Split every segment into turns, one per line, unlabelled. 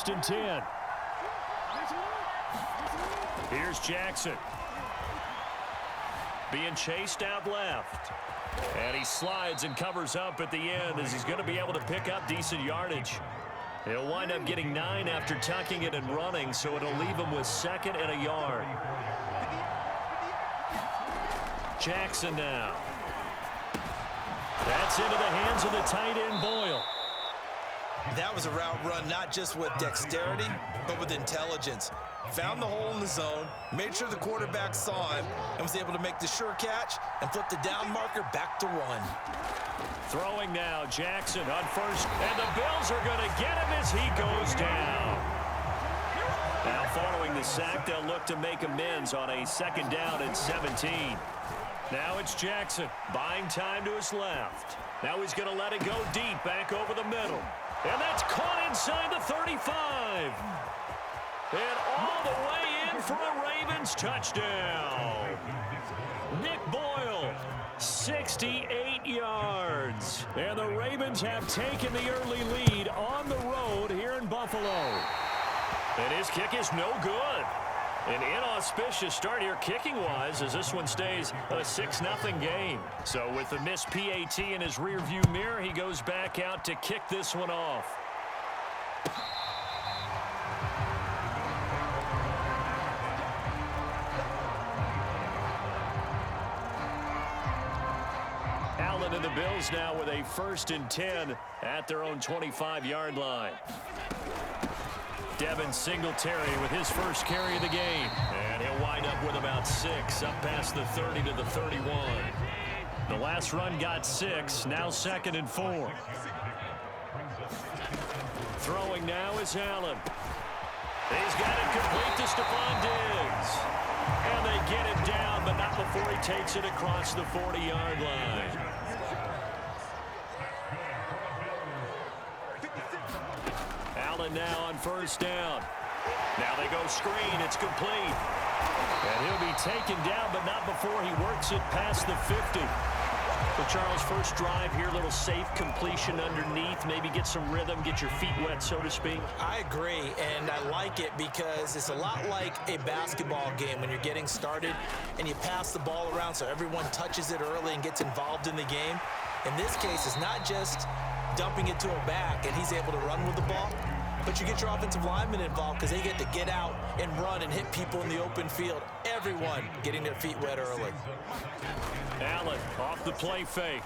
first and 10. Here's Jackson. Being chased out left. And he slides and covers up at the end as he's going to be able to pick up decent yardage. He'll wind up getting 9 after tucking it and running, so it'll leave him with 2nd and a yard. Jackson now. That's into the hands of the tight end, Boyle.
That was a route run not just with dexterity, but with intelligence. Found the hole in the zone, made sure the quarterback saw him, and was able to make the sure catch and flip the down marker back to run.
Throwing now, Jackson on first, and the Bills are going to get him as he goes down. Now following the sack, they'll look to make amends on a 2nd down and 17. Now it's Jackson, buying time to his left. Now he's going to let it go deep, back over the middle. And that's caught inside the 35. And all the way in for a Ravens touchdown. Nick Boyle, 68 yards. And the Ravens have taken the early lead on the road here in Buffalo. And his kick is no good. An inauspicious start here kicking-wise as this one stays a 6-0 game. So with the missed PAT in his rearview mirror, he goes back out to kick this one off. Allen and the Bills now with a 1st and 10 at their own 25-yard line. Devin Singletary with his first carry of the game. And he'll wind up with about 6, up past the 30 to the 31. The last run got 6, now 2nd and 4. Throwing now is Allen. He's got it complete to Stephon Diggs. And they get him down, but not before he takes it across the 40-yard line. Allen now on 1st down. Now they go screen. It's complete. And he'll be taken down, but not before he works it past the 50. But Charles, first drive here, little safe completion underneath. Maybe get some rhythm, get your feet wet, so to speak.
I agree, and I like it because it's a lot like a basketball game when you're getting started and you pass the ball around so everyone touches it early and gets involved in the game. In this case, it's not just dumping it to a back and he's able to run with the ball, but you get your offensive linemen involved because they get to get out and run and hit people in the open field. Everyone getting their feet wet early.
Allen off the play fake.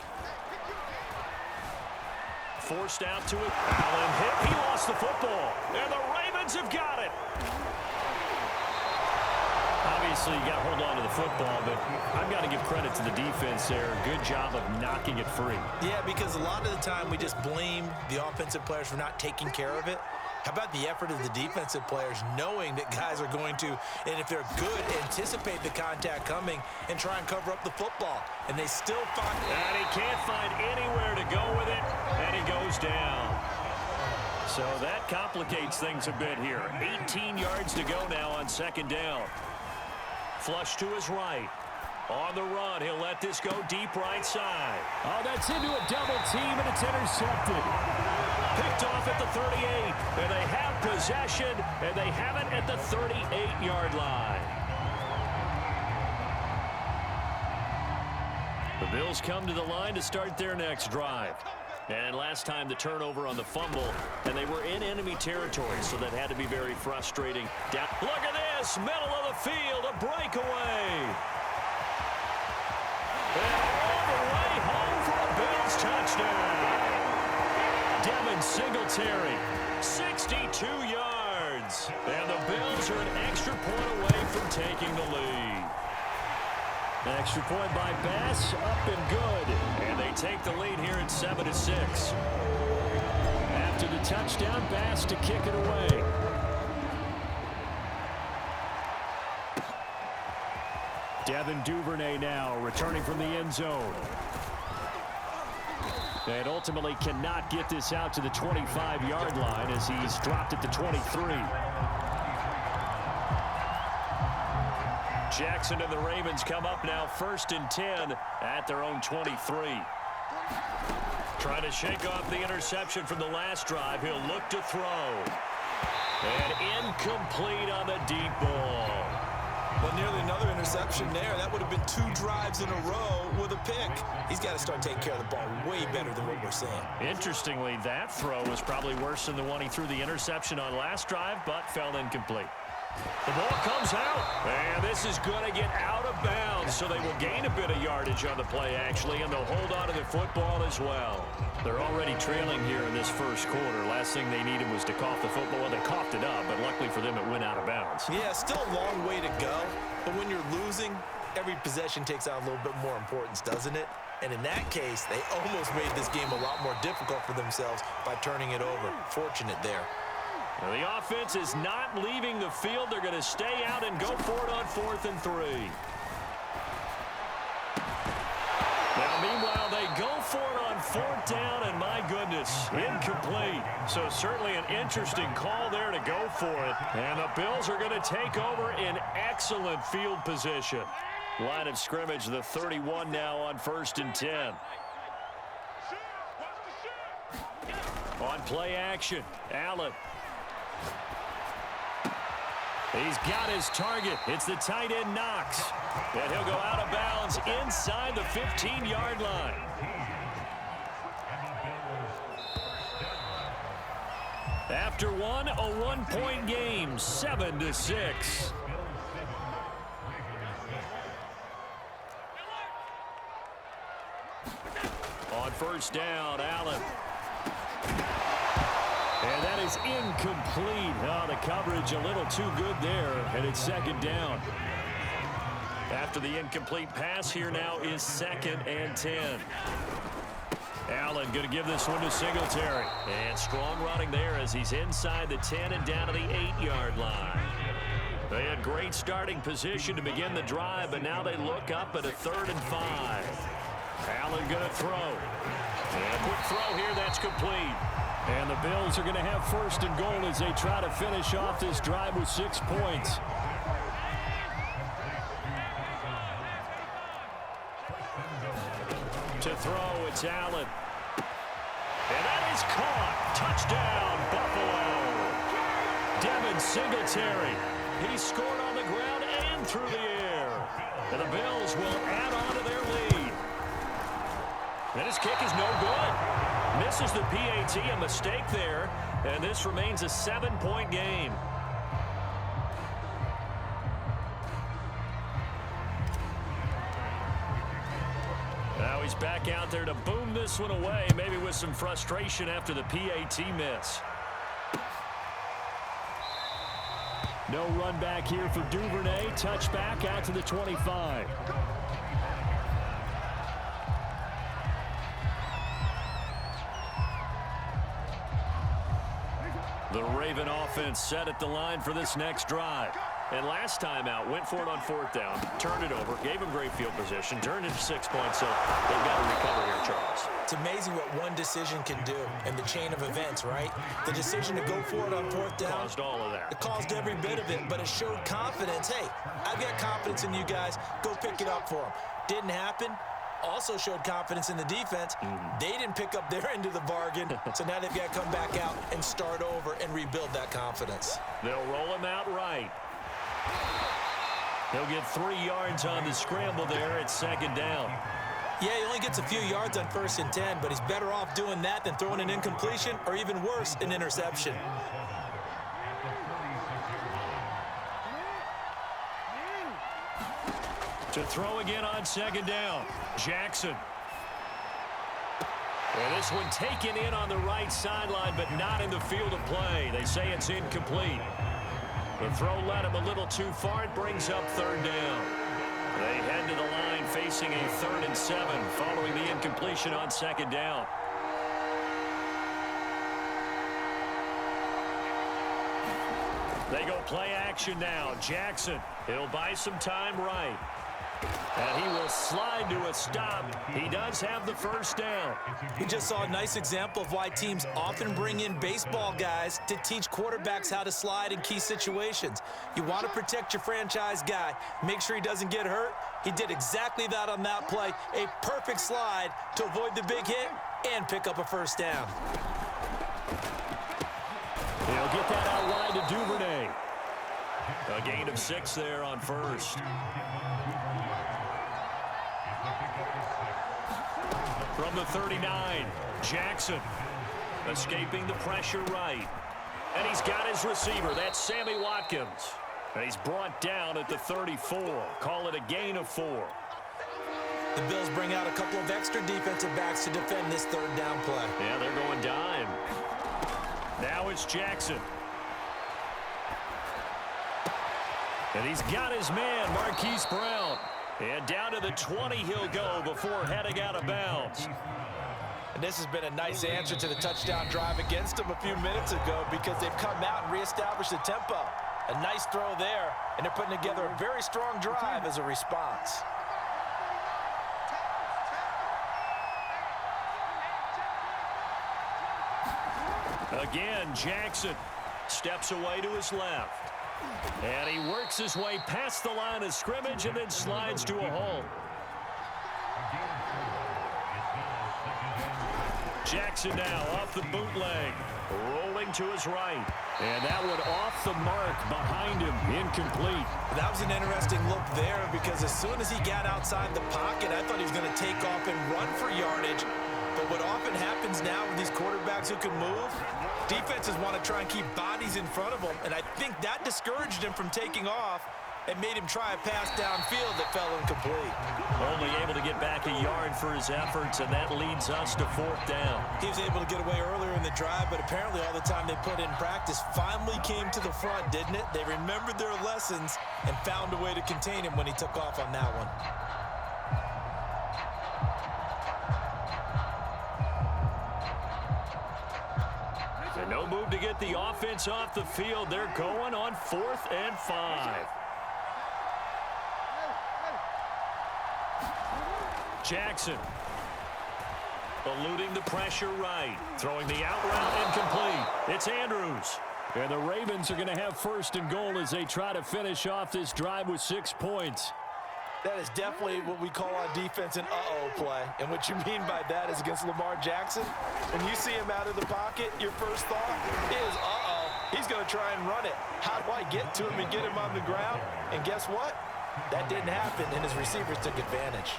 Forced out to it. Allen hit. He lost the football. And the Ravens have got it. Obviously, you got to hold on to the football, but I've got to give credit to the defense there. Good job of knocking it free.
Yeah, because a lot of the time we just blame the offensive players for not taking care of it. How about the effort of the defensive players knowing that guys are going to, and if they're good, anticipate the contact coming and try and cover up the football. And they still find it.
And he can't find anywhere to go with it, and he goes down. So that complicates things a bit here. 18 yards to go now on 2nd down. Flush to his right. On the run, he'll let this go deep right side. Oh, that's into a double team, and it's intercepted. Picked off at the 38, and they have possession, and they have it at the 38-yard line. The Bills come to the line to start their next drive. And last time the turnover on the fumble, and they were in enemy territory, so that had to be very frustrating. Look at this, middle of the field, a breakaway. And all the way home for a Bills touchdown. Devin Singletary, 62 yards. And the Bills are an extra point away from taking the lead. An extra point by Bass, up and good. And they take the lead here at 7-6. After the touchdown, Bass to kick it away. Devin Duvernay now returning from the end zone. And ultimately cannot get this out to the 25-yard line as he's dropped at the 23. Jackson and the Ravens come up now 1st and 10 at their own 23. Trying to shake off the interception from the last drive. He'll look to throw. And incomplete on the deep ball.
Well, nearly another interception there. That would have been 2 drives in a row with a pick. He's got to start taking care of the ball way better than what we're seeing.
Interestingly, that throw was probably worse than the one he threw the interception on last drive, but fell incomplete. The ball comes out, and this is going to get out of bounds, so they will gain a bit of yardage on the play, actually, and they'll hold on to the football as well. They're already trailing here in this first quarter. Last thing they needed was to cough the football. Well, they coughed it up, but luckily for them, it went out of bounds.
Yeah, still a long way to go, but when you're losing, every possession takes on a little bit more importance, doesn't it? And in that case, they almost made this game a lot more difficult for themselves by turning it over. Fortunate there.
Now, the offense is not leaving the field. They're going to stay out and go for it on 4th and 3. Now, meanwhile, they go for it on 4th down, and my goodness, incomplete. So certainly an interesting call there to go for it. And the Bills are going to take over in excellent field position. Line of scrimmage, the 31 now on 1st and 10. On play action, Allen. He's got his target. It's the tight end, Knox. And he'll go out of bounds inside the 15-yard line. After one, a 1-point game, 7-6. On 1st down, Allen. And that is incomplete. Oh, the coverage a little too good there, and it's 2nd down. After the incomplete pass, here now is 2nd and 10. Allen going to give this one to Singletary. And strong running there as he's inside the 10 and down to the 8-yard line. They had great starting position to begin the drive, but now they look up at a 3rd and 5. Allen going to throw. And quick throw here, that's complete. And the Bills are going to have 1st and goal as they try to finish off this drive with 6 points. To throw, it's Allen. And that is caught. Touchdown, Buffalo. Devin Singletary. He scored on the ground and through the air. And the Bills will add on to their lead. And his kick is no good. Misses the PAT, a mistake there. And this remains a 7-point game. Now he's back out there to boom this one away, maybe with some frustration after the PAT miss. No run back here for Duvernay. Touchback out to the 25. The Raven offense set at the line for this next drive. And last time out, went for it on 4th down, turned it over, gave him great field position, turned it to 6 points, so they've got to recover here, Charles.
It's amazing what one decision can do in the chain of events, right? The decision to go for it on 4th down.
Caused all of that.
It caused every bit of it, but it showed confidence. Hey, I've got confidence in you guys. Go pick it up for them. Didn't happen. Also showed confidence in the defense. They didn't pick up their end of the bargain, so now they've got to come back out and start over and rebuild that confidence.
They'll roll him out right. He'll get 3 yards on the scramble there at 2nd down.
Yeah, he only gets a few yards on 1st and 10, but he's better off doing that than throwing an incompletion or even worse, an interception.
To throw again on 2nd down, Jackson. And this one taken in on the right sideline, but not in the field of play. They say it's incomplete. The throw led him a little too far. It brings up 3rd down. They head to the line facing a 3rd and 7 following the incompletion on 2nd down. They go play action now. Jackson, he'll buy some time right. And he will slide to a stop. He does have the 1st down.
We just saw a nice example of why teams often bring in baseball guys to teach quarterbacks how to slide in key situations. You want to protect your franchise guy. Make sure he doesn't get hurt. He did exactly that on that play. A perfect slide to avoid the big hit and pick up a 1st down.
He'll get that out wide to Duvernay. A gain of 6 there on first. From the 39, Jackson escaping the pressure right. And he's got his receiver. That's Sammy Watkins. And he's brought down at the 34. Call it a gain of 4.
The Bills bring out a couple of extra defensive backs to defend this third down play.
Yeah, they're going dime. Now it's Jackson. And he's got his man, Marquise Brown. And down to the 20 he'll go before heading out of bounds.
And this has been a nice answer to the touchdown drive against them a few minutes ago because they've come out and reestablished the tempo. A nice throw there, and they're putting together a very strong drive as a response.
Again, Jackson steps away to his left. And he works his way past the line of scrimmage and then slides to a halt. Jackson now off the bootleg, rolling to his right. And that one off the mark behind him, incomplete.
That was an interesting look there because as soon as he got outside the pocket, I thought he was going to take off and run for yardage. But what often happens now with these quarterbacks who can move, defenses want to try and keep bodies in front of them, and I think that discouraged him from taking off and made him try a pass downfield that fell incomplete.
Only able to get back a yard for his efforts, and that leads us to 4th down.
He was able to get away earlier in the drive, but apparently all the time they put in practice finally came to the front, didn't it? They remembered their lessons and found a way to contain him when he took off on that one.
No move to get the offense off the field. They're going on 4th and 5. Jackson eluding the pressure right. Throwing the out route incomplete. It's Andrews. And the Ravens are going to have 1st and goal as they try to finish off this drive with 6 points.
That is definitely what we call on defense an uh-oh play. And what you mean by that is against Lamar Jackson, when you see him out of the pocket, your first thought is, uh-oh, he's going to try and run it. How do I get to him and get him on the ground? And guess what? That didn't happen, and his receivers took advantage.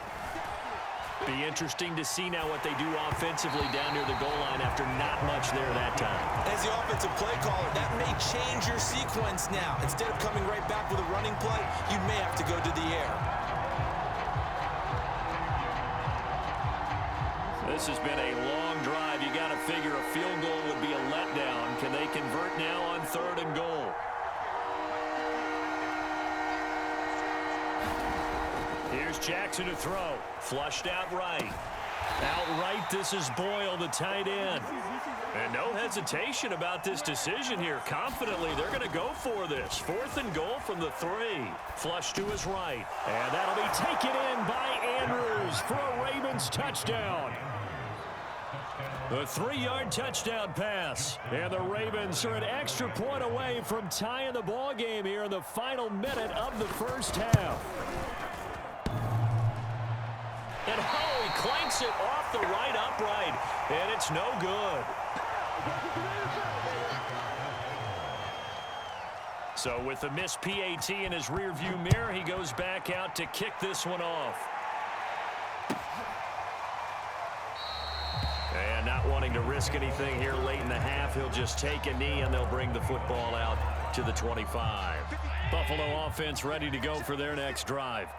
Be interesting to see now what they do offensively down near the goal line after not much there that time.
As the offensive play caller, that may change your sequence now. Instead of coming right back with a running play, you may have to go to the air.
This has been a long drive. You got to figure a field goal would be a letdown. Can they convert now on 3rd and goal? Here's Jackson to throw. Flushed out right. Outright, this is Boyle, the tight end. And no hesitation about this decision here. Confidently, they're going to go for this. 4th and goal from the 3. Flush to his right. And that'll be taken in by Andrews for a Ravens touchdown. A 3-yard touchdown pass. And the Ravens are an extra point away from tying the ball game here in the final minute of the first half. And oh, he clanks it off the right upright. And it's no good. So with the missed PAT in his rearview mirror, he goes back out to kick this one off. And not wanting to risk anything here late in the half, he'll just take a knee and they'll bring the football out to the 25. Buffalo offense ready to go for their next drive.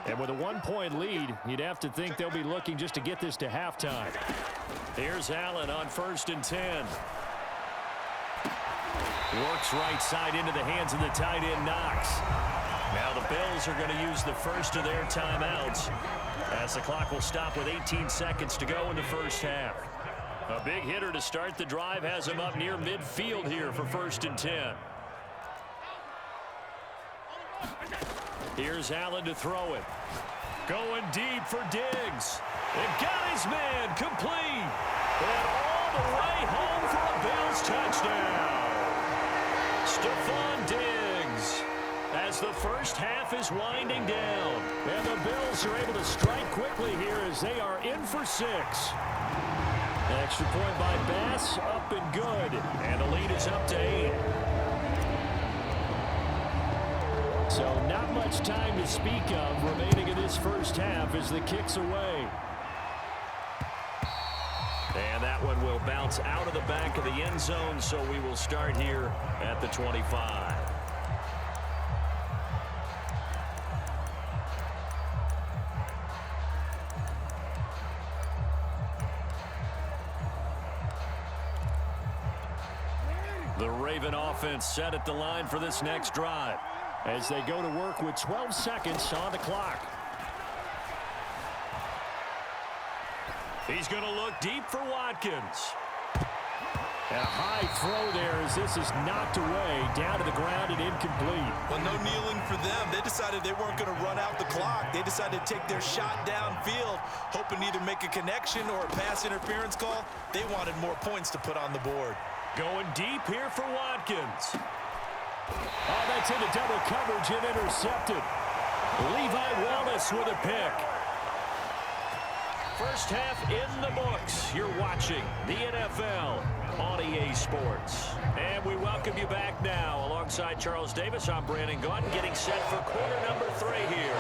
And with a 1-point lead, you'd have to think they'll be looking just to get this to halftime. Here's Allen on 1st and 10. Works right side into the hands of the tight end, Knox. Now the Bills are going to use the first of their timeouts as the clock will stop with 18 seconds to go in the first half. A big hitter to start the drive has him up near midfield here for 1st and 10. Here's Allen to throw it. Going deep for Diggs. And got his man complete. And all the way home for a Bills touchdown. Stephon Diggs as the first half is winding down. And the Bills are able to strike quickly here as they are in for 6. Extra point by Bass, up and good. And the lead is up to 8. So not much time to speak of remaining in this first half as the kick's away. And that one will bounce out of the back of the end zone, so we will start here at the 25. The Raven offense set at the line for this next drive as they go to work with 12 seconds on the clock. He's going to look deep for Watkins. And a high throw there as this is knocked away, down to the ground and incomplete.
Well, no kneeling for them. They decided they weren't going to run out the clock. They decided to take their shot downfield, hoping to either make a connection or a pass interference call. They wanted more points to put on the board.
Going deep here for Watkins. Oh, that's into double coverage and intercepted. Levi Wallace with a pick. First half in the books. You're watching the NFL on EA Sports. And we welcome you back now. Alongside Charles Davis, I'm Brandon Gaudin, getting set for quarter number 3 here.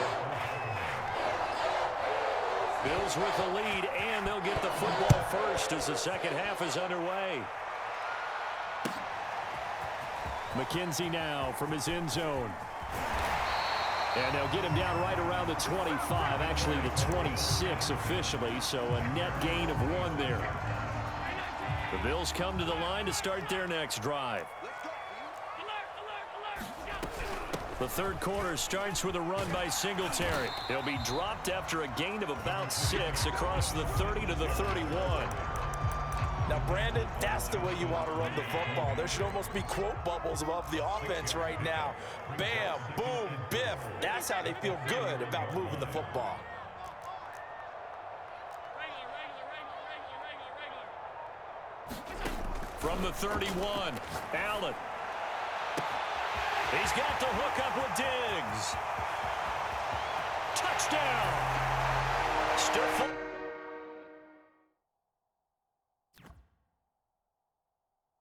Bills with the lead, and they'll get the football first as the second half is underway. McKenzie now from his end zone. And they'll get him down right around the 25, actually the 26 officially, so a net gain of 1 there. The Bills come to the line to start their next drive. The third quarter starts with a run by Singletary. He'll be dropped after a gain of about 6 across the 30 to the 31.
Now, Brandon, that's the way you want to run the football. There should almost be quote bubbles above the offense right now. Bam, boom, biff. That's how they feel good about moving the football.
From the 31, Allen. He's got the hook up with Diggs. Touchdown. Still